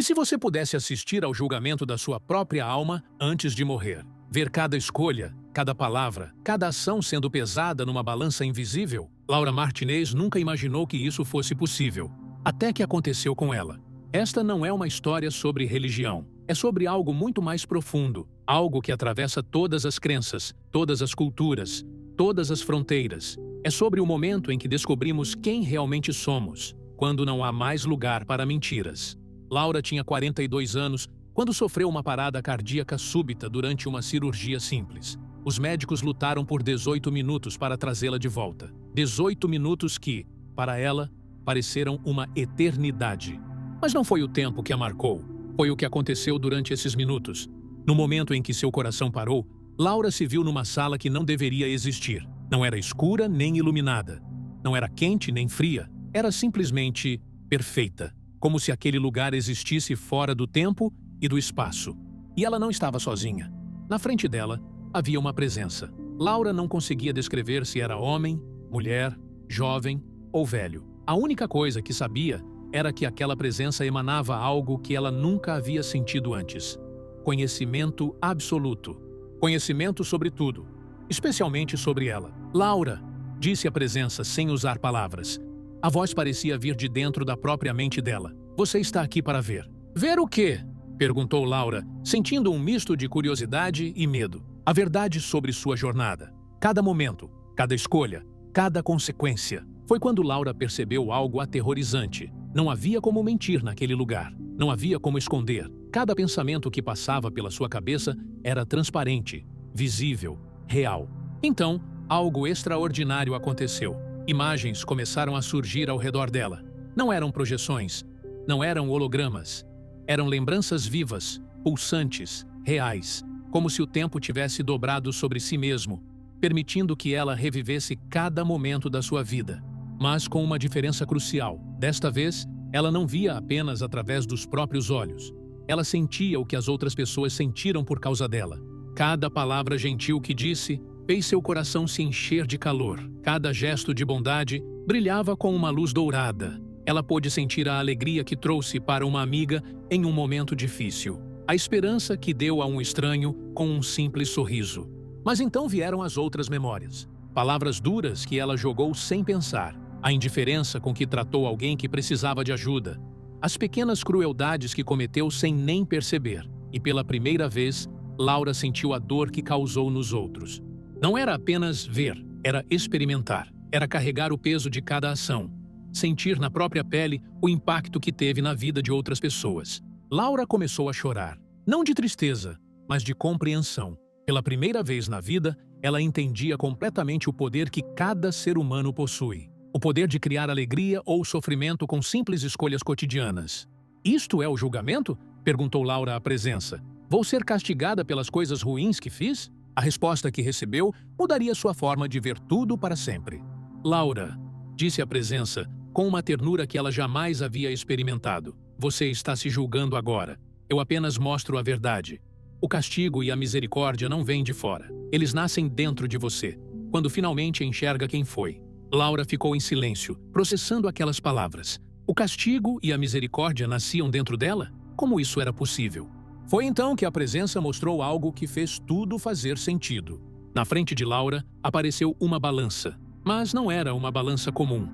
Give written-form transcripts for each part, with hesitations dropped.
E se você pudesse assistir ao julgamento da sua própria alma antes de morrer? Ver cada escolha, cada palavra, cada ação sendo pesada numa balança invisível? Laura Martinez nunca imaginou que isso fosse possível, até que aconteceu com ela. Esta não é uma história sobre religião. É sobre algo muito mais profundo, algo que atravessa todas as crenças, todas as culturas, todas as fronteiras. É sobre o momento em que descobrimos quem realmente somos, quando não há mais lugar para mentiras. Laura tinha 42 anos quando sofreu uma parada cardíaca súbita durante uma cirurgia simples. Os médicos lutaram por 18 minutos para trazê-la de volta. 18 minutos que, para ela, pareceram uma eternidade. Mas não foi o tempo que a marcou. Foi o que aconteceu durante esses minutos. No momento em que seu coração parou, Laura se viu numa sala que não deveria existir. Não era escura nem iluminada. Não era quente nem fria. Era simplesmente perfeita. Como se aquele lugar existisse fora do tempo e do espaço. E ela não estava sozinha. Na frente dela, havia uma presença. Laura não conseguia descrever se era homem, mulher, jovem ou velho. A única coisa que sabia era que aquela presença emanava algo que ela nunca havia sentido antes. Conhecimento absoluto. Conhecimento sobre tudo, especialmente sobre ela. Laura, disse a presença sem usar palavras. A voz parecia vir de dentro da própria mente dela. Você está aqui para ver. Ver o quê? Perguntou Laura, sentindo um misto de curiosidade e medo. A verdade sobre sua jornada. Cada momento, cada escolha, cada consequência. Foi quando Laura percebeu algo aterrorizante. Não havia como mentir naquele lugar. Não havia como esconder. Cada pensamento que passava pela sua cabeça era transparente, visível, real. Então, algo extraordinário aconteceu. Imagens começaram a surgir ao redor dela. Não eram projeções, não eram hologramas. Eram lembranças vivas, pulsantes, reais, como se o tempo tivesse dobrado sobre si mesmo, permitindo que ela revivesse cada momento da sua vida. Mas com uma diferença crucial. Desta vez, ela não via apenas através dos próprios olhos. Ela sentia o que as outras pessoas sentiram por causa dela. Cada palavra gentil que disse fez seu coração se encher de calor. Cada gesto de bondade brilhava com uma luz dourada. Ela pôde sentir a alegria que trouxe para uma amiga em um momento difícil. A esperança que deu a um estranho com um simples sorriso. Mas então vieram as outras memórias. Palavras duras que ela jogou sem pensar. A indiferença com que tratou alguém que precisava de ajuda. As pequenas crueldades que cometeu sem nem perceber. E pela primeira vez, Laura sentiu a dor que causou nos outros. Não era apenas ver, era experimentar. Era carregar o peso de cada ação. Sentir na própria pele o impacto que teve na vida de outras pessoas. Laura começou a chorar. Não de tristeza, mas de compreensão. Pela primeira vez na vida, ela entendia completamente o poder que cada ser humano possui. O poder de criar alegria ou sofrimento com simples escolhas cotidianas. Isto é o julgamento? Perguntou Laura à presença. Vou ser castigada pelas coisas ruins que fiz? A resposta que recebeu mudaria sua forma de ver tudo para sempre. Laura, disse a presença, com uma ternura que ela jamais havia experimentado. Você está se julgando agora. Eu apenas mostro a verdade. O castigo e a misericórdia não vêm de fora. Eles nascem dentro de você, quando finalmente enxerga quem foi. Laura ficou em silêncio, processando aquelas palavras. O castigo e a misericórdia nasciam dentro dela? Como isso era possível? Foi então que a presença mostrou algo que fez tudo fazer sentido. Na frente de Laura, apareceu uma balança. Mas não era uma balança comum.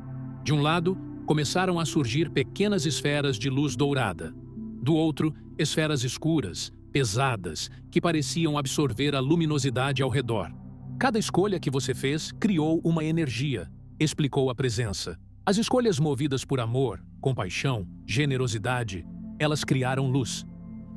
De um lado, começaram a surgir pequenas esferas de luz dourada. Do outro, esferas escuras, pesadas, que pareciam absorver a luminosidade ao redor. Cada escolha que você fez criou uma energia, explicou a presença. As escolhas movidas por amor, compaixão, generosidade, elas criaram luz.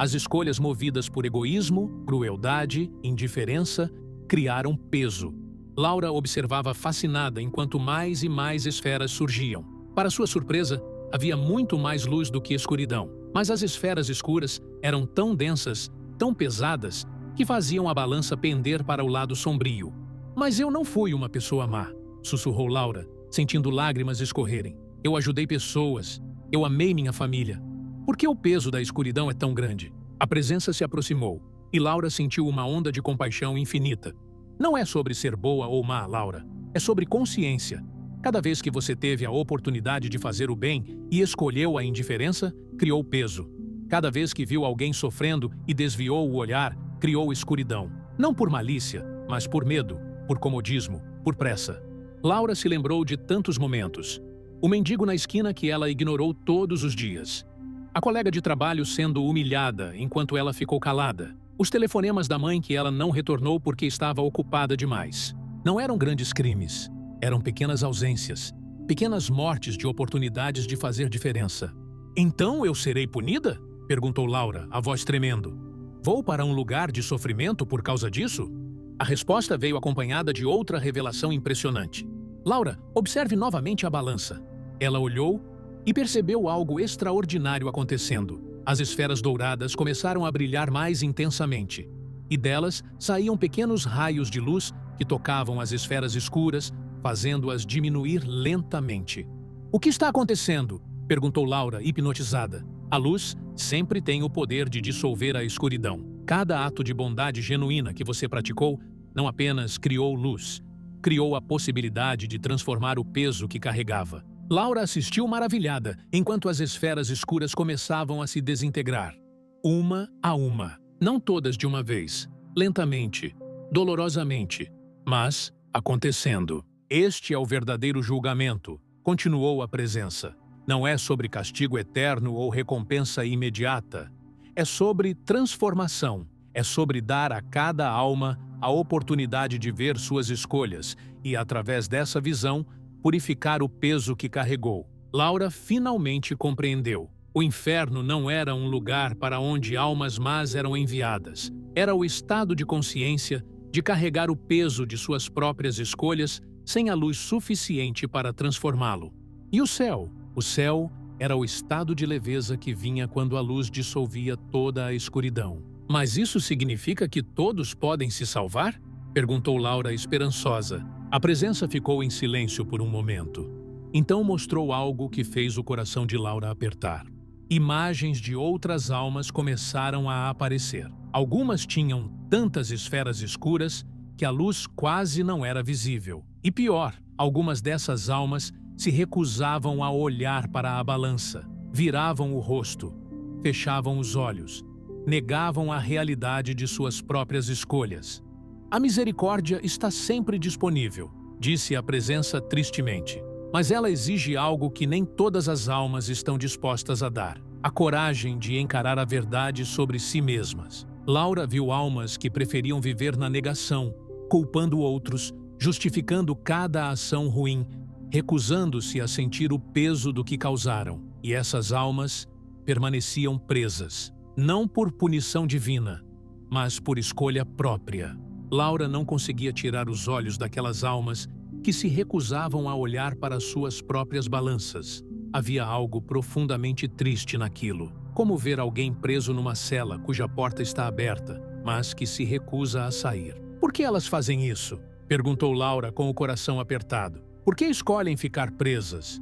As escolhas movidas por egoísmo, crueldade, indiferença, criaram peso. Laura observava fascinada enquanto mais e mais esferas surgiam. Para sua surpresa, havia muito mais luz do que escuridão. Mas as esferas escuras eram tão densas, tão pesadas, que faziam a balança pender para o lado sombrio. Mas eu não fui uma pessoa má, sussurrou Laura, sentindo lágrimas escorrerem. Eu ajudei pessoas. Eu amei minha família. Por que o peso da escuridão é tão grande? A presença se aproximou, e Laura sentiu uma onda de compaixão infinita. Não é sobre ser boa ou má, Laura. É sobre consciência. Cada vez que você teve a oportunidade de fazer o bem e escolheu a indiferença, criou peso. Cada vez que viu alguém sofrendo e desviou o olhar, criou escuridão. Não por malícia, mas por medo, por comodismo, por pressa. Laura se lembrou de tantos momentos. O mendigo na esquina que ela ignorou todos os dias. A colega de trabalho sendo humilhada enquanto ela ficou calada. Os telefonemas da mãe que ela não retornou porque estava ocupada demais. Não eram grandes crimes. Eram pequenas ausências. Pequenas mortes de oportunidades de fazer diferença. "Então eu serei punida?" perguntou Laura, a voz tremendo. "Vou para um lugar de sofrimento por causa disso?" A resposta veio acompanhada de outra revelação impressionante. "Laura, observe novamente a balança." Ela olhou e percebeu algo extraordinário acontecendo. As esferas douradas começaram a brilhar mais intensamente, e delas saíam pequenos raios de luz que tocavam as esferas escuras, fazendo-as diminuir lentamente. "O que está acontecendo?" perguntou Laura, hipnotizada. A luz sempre tem o poder de dissolver a escuridão. Cada ato de bondade genuína que você praticou não apenas criou luz, criou a possibilidade de transformar o peso que carregava. Laura assistiu maravilhada, enquanto as esferas escuras começavam a se desintegrar. Uma a uma. Não todas de uma vez. Lentamente. Dolorosamente. Mas acontecendo. "Este é o verdadeiro julgamento", continuou a presença. "Não é sobre castigo eterno ou recompensa imediata. É sobre transformação. É sobre dar a cada alma a oportunidade de ver suas escolhas e, através dessa visão, purificar o peso que carregou." Laura finalmente compreendeu. O inferno não era um lugar para onde almas más eram enviadas. Era o estado de consciência de carregar o peso de suas próprias escolhas sem a luz suficiente para transformá-lo. E o céu? O céu era o estado de leveza que vinha quando a luz dissolvia toda a escuridão. "Mas isso significa que todos podem se salvar?" perguntou Laura esperançosa. A presença ficou em silêncio por um momento. Então mostrou algo que fez o coração de Laura apertar. Imagens de outras almas começaram a aparecer. Algumas tinham tantas esferas escuras que a luz quase não era visível. E pior, algumas dessas almas se recusavam a olhar para a balança, viravam o rosto, fechavam os olhos, negavam a realidade de suas próprias escolhas. "A misericórdia está sempre disponível", disse a presença tristemente. "Mas ela exige algo que nem todas as almas estão dispostas a dar: a coragem de encarar a verdade sobre si mesmas." Laura viu almas que preferiam viver na negação, culpando outros, justificando cada ação ruim, recusando-se a sentir o peso do que causaram. E essas almas permaneciam presas, não por punição divina, mas por escolha própria. Laura não conseguia tirar os olhos daquelas almas que se recusavam a olhar para suas próprias balanças. Havia algo profundamente triste naquilo, como ver alguém preso numa cela cuja porta está aberta, mas que se recusa a sair. "Por que elas fazem isso?" perguntou Laura com o coração apertado. "Por que escolhem ficar presas?"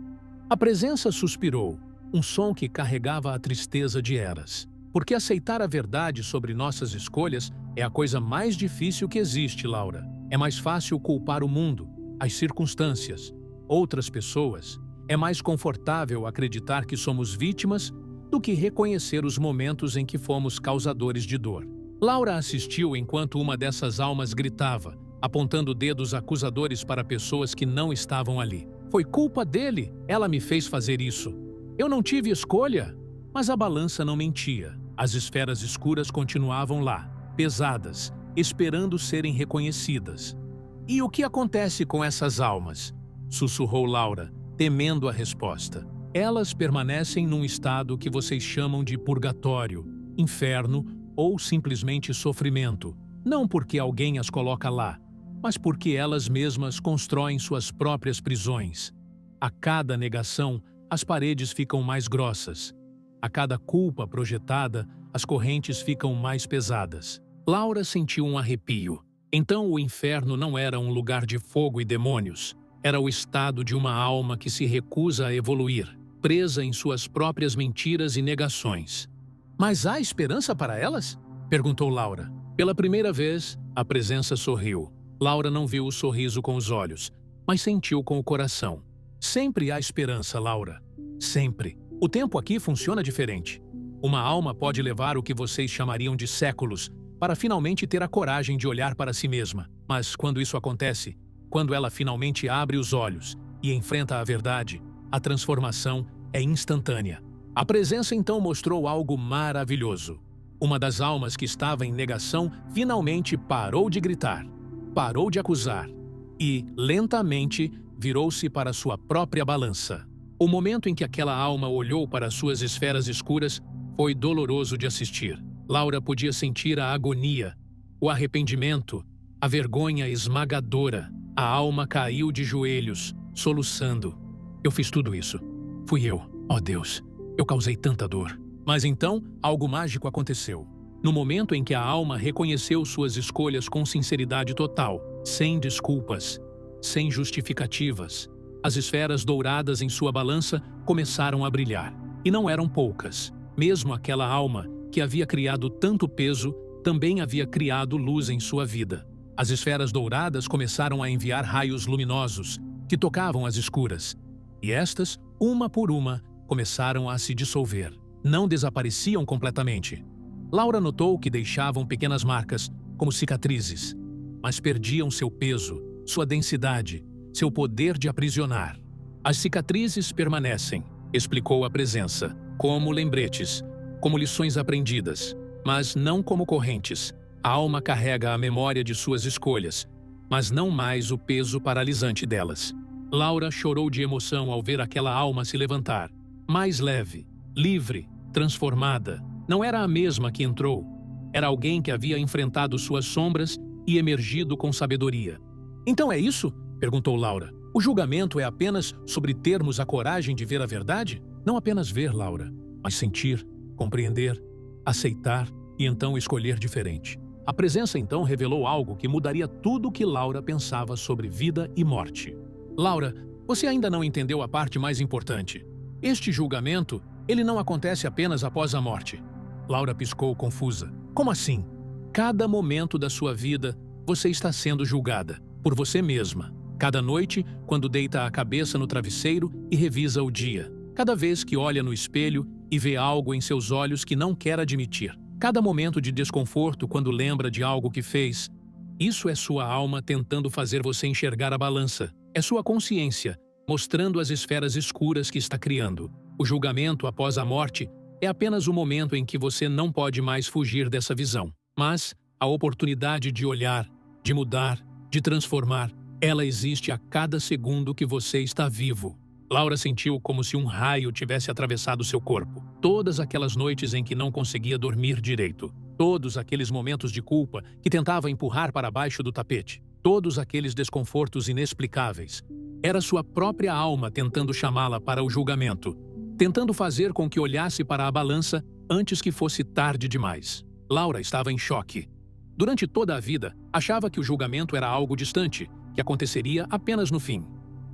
A presença suspirou, um som que carregava a tristeza de eras. "Porque aceitar a verdade sobre nossas escolhas é a coisa mais difícil que existe, Laura. É mais fácil culpar o mundo, as circunstâncias, outras pessoas. É mais confortável acreditar que somos vítimas do que reconhecer os momentos em que fomos causadores de dor." Laura assistiu enquanto uma dessas almas gritava, apontando dedos acusadores para pessoas que não estavam ali. "Foi culpa dele, ela me fez fazer isso. Eu não tive escolha." Mas a balança não mentia. As esferas escuras continuavam lá, pesadas, esperando serem reconhecidas. "E o que acontece com essas almas?" sussurrou Laura, temendo a resposta. "Elas permanecem num estado que vocês chamam de purgatório, inferno ou simplesmente sofrimento, não porque alguém as coloca lá, mas porque elas mesmas constroem suas próprias prisões. A cada negação, as paredes ficam mais grossas. A cada culpa projetada, as correntes ficam mais pesadas." Laura sentiu um arrepio. Então o inferno não era um lugar de fogo e demônios. Era o estado de uma alma que se recusa a evoluir, presa em suas próprias mentiras e negações. "Mas há esperança para elas?" perguntou Laura. Pela primeira vez, a presença sorriu. Laura não viu o sorriso com os olhos, mas sentiu com o coração. "Sempre há esperança, Laura. Sempre. O tempo aqui funciona diferente. Uma alma pode levar o que vocês chamariam de séculos para finalmente ter a coragem de olhar para si mesma. Mas quando isso acontece, quando ela finalmente abre os olhos e enfrenta a verdade, a transformação é instantânea. A presença então mostrou algo maravilhoso. Uma das almas que estava em negação finalmente parou de gritar, parou de acusar e, lentamente, virou-se para sua própria balança. O momento em que aquela alma olhou para suas esferas escuras foi doloroso de assistir. Laura podia sentir a agonia, o arrependimento, a vergonha esmagadora. A alma caiu de joelhos, soluçando. Eu fiz tudo isso. Fui eu. Oh Deus, eu causei tanta dor. Mas então, algo mágico aconteceu. No momento em que a alma reconheceu suas escolhas com sinceridade total, sem desculpas, sem justificativas, as esferas douradas em sua balança começaram a brilhar. E não eram poucas. Mesmo aquela alma que havia criado tanto peso, também havia criado luz em sua vida. As esferas douradas começaram a enviar raios luminosos, que tocavam as escuras. E estas, uma por uma, começaram a se dissolver. Não desapareciam completamente. Laura notou que deixavam pequenas marcas, como cicatrizes, mas perdiam seu peso, sua densidade, seu poder de aprisionar. As cicatrizes permanecem, explicou a presença, como lembretes, como lições aprendidas, mas não como correntes. A alma carrega a memória de suas escolhas, mas não mais o peso paralisante delas. Laura chorou de emoção ao ver aquela alma se levantar, mais leve, livre, transformada. Não era a mesma que entrou. Era alguém que havia enfrentado suas sombras e emergido com sabedoria. Então é isso? Perguntou Laura. O julgamento é apenas sobre termos a coragem de ver a verdade? Não apenas ver, Laura, mas sentir, compreender, aceitar e então escolher diferente. A presença então revelou algo que mudaria tudo o que Laura pensava sobre vida e morte. Laura, você ainda não entendeu a parte mais importante. Este julgamento, ele não acontece apenas após a morte. Laura piscou confusa. Como assim? Cada momento da sua vida, você está sendo julgada por você mesma. Cada noite, quando deita a cabeça no travesseiro e revisa o dia. Cada vez que olha no espelho e vê algo em seus olhos que não quer admitir. Cada momento de desconforto quando lembra de algo que fez. Isso é sua alma tentando fazer você enxergar a balança. É sua consciência, mostrando as esferas escuras que está criando. O julgamento após a morte é apenas o momento em que você não pode mais fugir dessa visão. Mas a oportunidade de olhar, de mudar, de transformar, ela existe a cada segundo que você está vivo. Laura sentiu como se um raio tivesse atravessado seu corpo. Todas aquelas noites em que não conseguia dormir direito. Todos aqueles momentos de culpa que tentava empurrar para baixo do tapete. Todos aqueles desconfortos inexplicáveis. Era sua própria alma tentando chamá-la para o julgamento. Tentando fazer com que olhasse para a balança antes que fosse tarde demais. Laura estava em choque. Durante toda a vida, achava que o julgamento era algo distante, que aconteceria apenas no fim.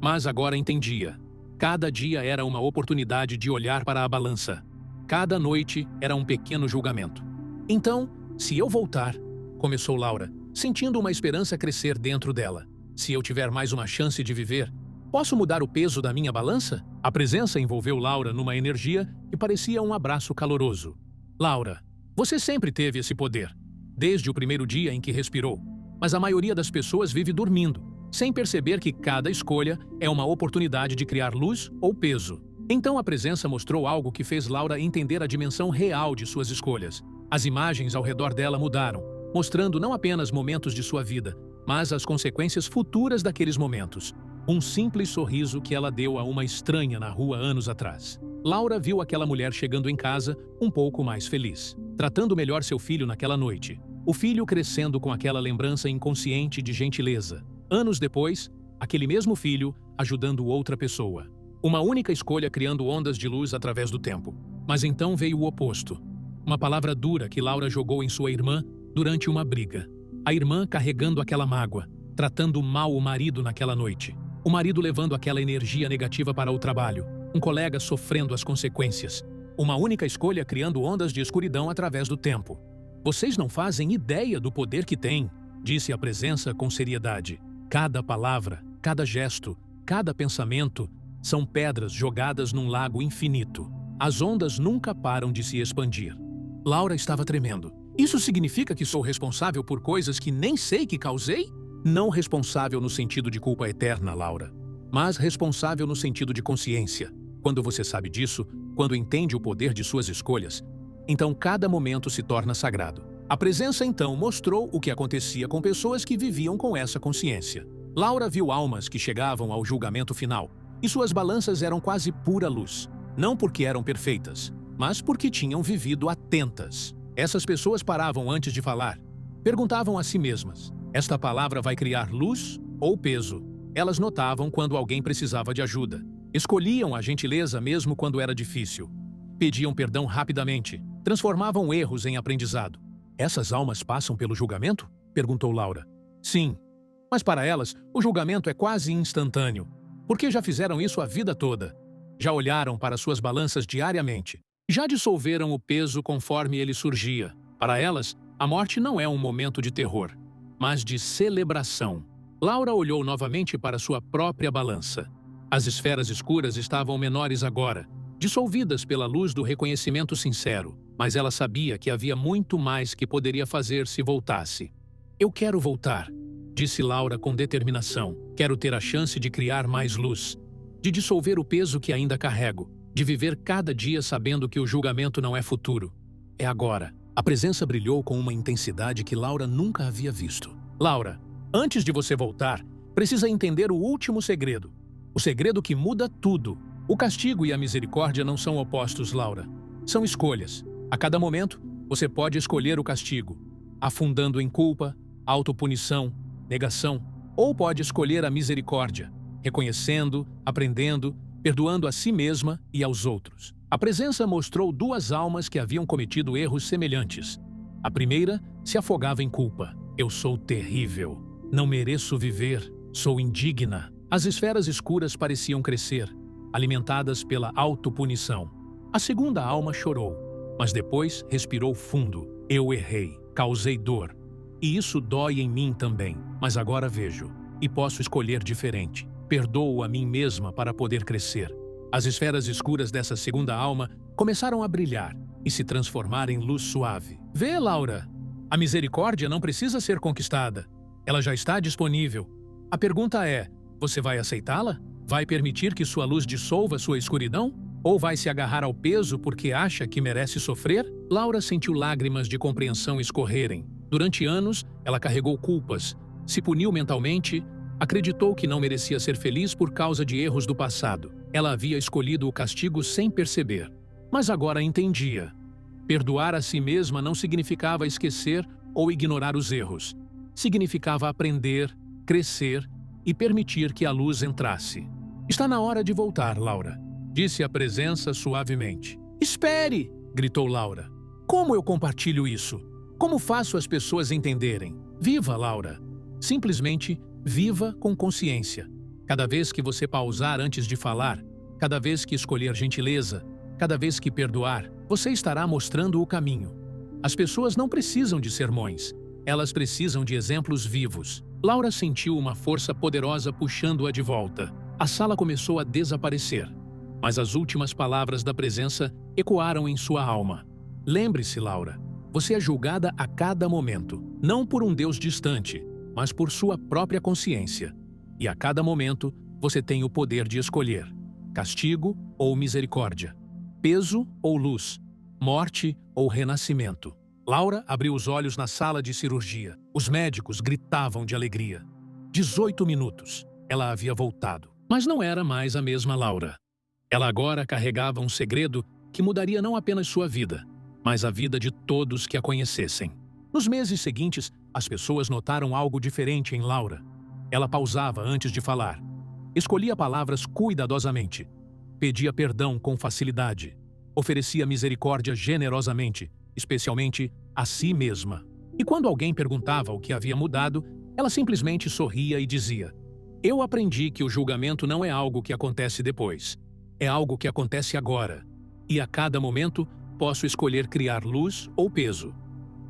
Mas agora entendia. Cada dia era uma oportunidade de olhar para a balança. Cada noite era um pequeno julgamento. Então, se eu voltar, começou Laura, sentindo uma esperança crescer dentro dela. Se eu tiver mais uma chance de viver, posso mudar o peso da minha balança? A presença envolveu Laura numa energia que parecia um abraço caloroso. Laura, você sempre teve esse poder, desde o primeiro dia em que respirou. Mas a maioria das pessoas vive dormindo, sem perceber que cada escolha é uma oportunidade de criar luz ou peso. Então a presença mostrou algo que fez Laura entender a dimensão real de suas escolhas. As imagens ao redor dela mudaram, mostrando não apenas momentos de sua vida, mas as consequências futuras daqueles momentos. Um simples sorriso que ela deu a uma estranha na rua anos atrás. Laura viu aquela mulher chegando em casa um pouco mais feliz, tratando melhor seu filho naquela noite. O filho crescendo com aquela lembrança inconsciente de gentileza. Anos depois, aquele mesmo filho ajudando outra pessoa. Uma única escolha criando ondas de luz através do tempo. Mas então veio o oposto. Uma palavra dura que Laura jogou em sua irmã durante uma briga. A irmã carregando aquela mágoa, tratando mal o marido naquela noite. O marido levando aquela energia negativa para o trabalho. Um colega sofrendo as consequências. Uma única escolha criando ondas de escuridão através do tempo. Vocês não fazem ideia do poder que têm, disse a presença com seriedade. Cada palavra, cada gesto, cada pensamento são pedras jogadas num lago infinito. As ondas nunca param de se expandir. Laura estava tremendo. Isso significa que sou responsável por coisas que nem sei que causei? Não responsável no sentido de culpa eterna, Laura, mas responsável no sentido de consciência. Quando você sabe disso, quando entende o poder de suas escolhas, então cada momento se torna sagrado. A presença então mostrou o que acontecia com pessoas que viviam com essa consciência. Laura viu almas que chegavam ao julgamento final, e suas balanças eram quase pura luz. Não porque eram perfeitas, mas porque tinham vivido atentas. Essas pessoas paravam antes de falar. Perguntavam a si mesmas: esta palavra vai criar luz ou peso? Elas notavam quando alguém precisava de ajuda. Escolhiam a gentileza mesmo quando era difícil. Pediam perdão rapidamente. Transformavam erros em aprendizado. Essas almas passam pelo julgamento? Perguntou Laura. Sim, mas para elas o julgamento é quase instantâneo, porque já fizeram isso a vida toda. Já olharam para suas balanças diariamente. Já dissolveram o peso conforme ele surgia. Para elas, a morte não é um momento de terror, mas de celebração. Laura olhou novamente para sua própria balança. As esferas escuras estavam menores agora, dissolvidas pela luz do reconhecimento sincero, mas ela sabia que havia muito mais que poderia fazer se voltasse. Eu quero voltar, disse Laura com determinação. Quero ter a chance de criar mais luz, de dissolver o peso que ainda carrego, de viver cada dia sabendo que o julgamento não é futuro. É agora. A presença brilhou com uma intensidade que Laura nunca havia visto. Laura, antes de você voltar, precisa entender o último segredo. O segredo que muda tudo. O castigo e a misericórdia não são opostos, Laura. São escolhas. A cada momento, você pode escolher o castigo, afundando em culpa, autopunição, negação, ou pode escolher a misericórdia, reconhecendo, aprendendo, perdoando a si mesma e aos outros. A presença mostrou duas almas que haviam cometido erros semelhantes. A primeira se afogava em culpa. Eu sou terrível. Não mereço viver. Sou indigna. As esferas escuras pareciam crescer, alimentadas pela autopunição. A segunda alma chorou, mas depois respirou fundo. Eu errei. Causei dor. E isso dói em mim também. Mas agora vejo. E posso escolher diferente. Perdoo a mim mesma para poder crescer. As esferas escuras dessa segunda alma começaram a brilhar e se transformar em luz suave. Vê, Laura, a misericórdia não precisa ser conquistada. Ela já está disponível. A pergunta é, você vai aceitá-la? Vai permitir que sua luz dissolva sua escuridão? Ou vai se agarrar ao peso porque acha que merece sofrer? Laura sentiu lágrimas de compreensão escorrerem. Durante anos, ela carregou culpas, se puniu mentalmente, acreditou que não merecia ser feliz por causa de erros do passado. Ela havia escolhido o castigo sem perceber. Mas agora entendia. Perdoar a si mesma não significava esquecer ou ignorar os erros. Significava aprender, crescer e permitir que a luz entrasse. Está na hora de voltar, Laura, disse a presença suavemente. Espere! Gritou Laura. Como eu compartilho isso? Como faço as pessoas entenderem? Viva, Laura! Simplesmente viva com consciência. Cada vez que você pausar antes de falar, cada vez que escolher gentileza, cada vez que perdoar, você estará mostrando o caminho. As pessoas não precisam de sermões. Elas precisam de exemplos vivos. Laura sentiu uma força poderosa puxando-a de volta. A sala começou a desaparecer, mas as últimas palavras da presença ecoaram em sua alma. Lembre-se, Laura, você é julgada a cada momento, não por um Deus distante, mas por sua própria consciência. E a cada momento, você tem o poder de escolher castigo ou misericórdia, peso ou luz, morte ou renascimento. Laura abriu os olhos na sala de cirurgia. Os médicos gritavam de alegria. 18 minutos. Ela havia voltado. Mas não era mais a mesma Laura. Ela agora carregava um segredo que mudaria não apenas sua vida, mas a vida de todos que a conhecessem. Nos meses seguintes, as pessoas notaram algo diferente em Laura. Ela pausava antes de falar. Escolhia palavras cuidadosamente. Pedia perdão com facilidade. Oferecia misericórdia generosamente, especialmente a si mesma. E quando alguém perguntava o que havia mudado, ela simplesmente sorria e dizia: eu aprendi que o julgamento não é algo que acontece depois. É algo que acontece agora. E a cada momento, posso escolher criar luz ou peso,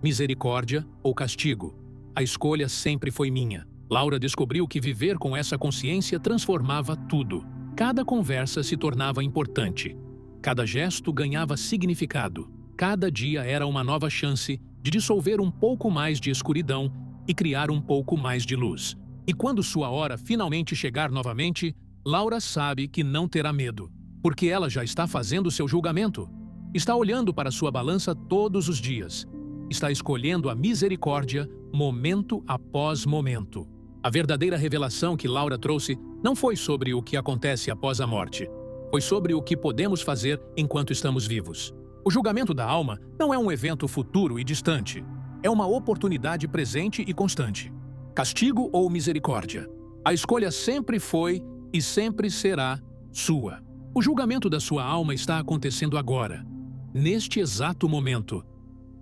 misericórdia ou castigo. A escolha sempre foi minha. Laura descobriu que viver com essa consciência transformava tudo. Cada conversa se tornava importante. Cada gesto ganhava significado. Cada dia era uma nova chance de dissolver um pouco mais de escuridão e criar um pouco mais de luz. E quando sua hora finalmente chegar novamente, Laura sabe que não terá medo, porque ela já está fazendo seu julgamento. Está olhando para sua balança todos os dias. Está escolhendo a misericórdia, momento após momento. A verdadeira revelação que Laura trouxe não foi sobre o que acontece após a morte. Foi sobre o que podemos fazer enquanto estamos vivos. O julgamento da alma não é um evento futuro e distante. É uma oportunidade presente e constante. Castigo ou misericórdia? A escolha sempre foi e sempre será sua. O julgamento da sua alma está acontecendo agora, neste exato momento.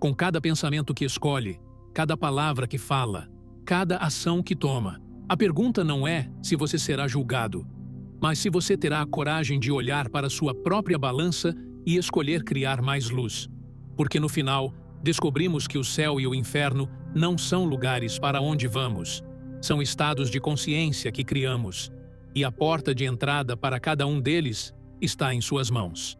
Com cada pensamento que escolhe, cada palavra que fala, cada ação que toma. A pergunta não é se você será julgado, mas se você terá a coragem de olhar para sua própria balança e escolher criar mais luz. Porque no final, descobrimos que o céu e o inferno não são lugares para onde vamos. São estados de consciência que criamos. E a porta de entrada para cada um deles está em suas mãos.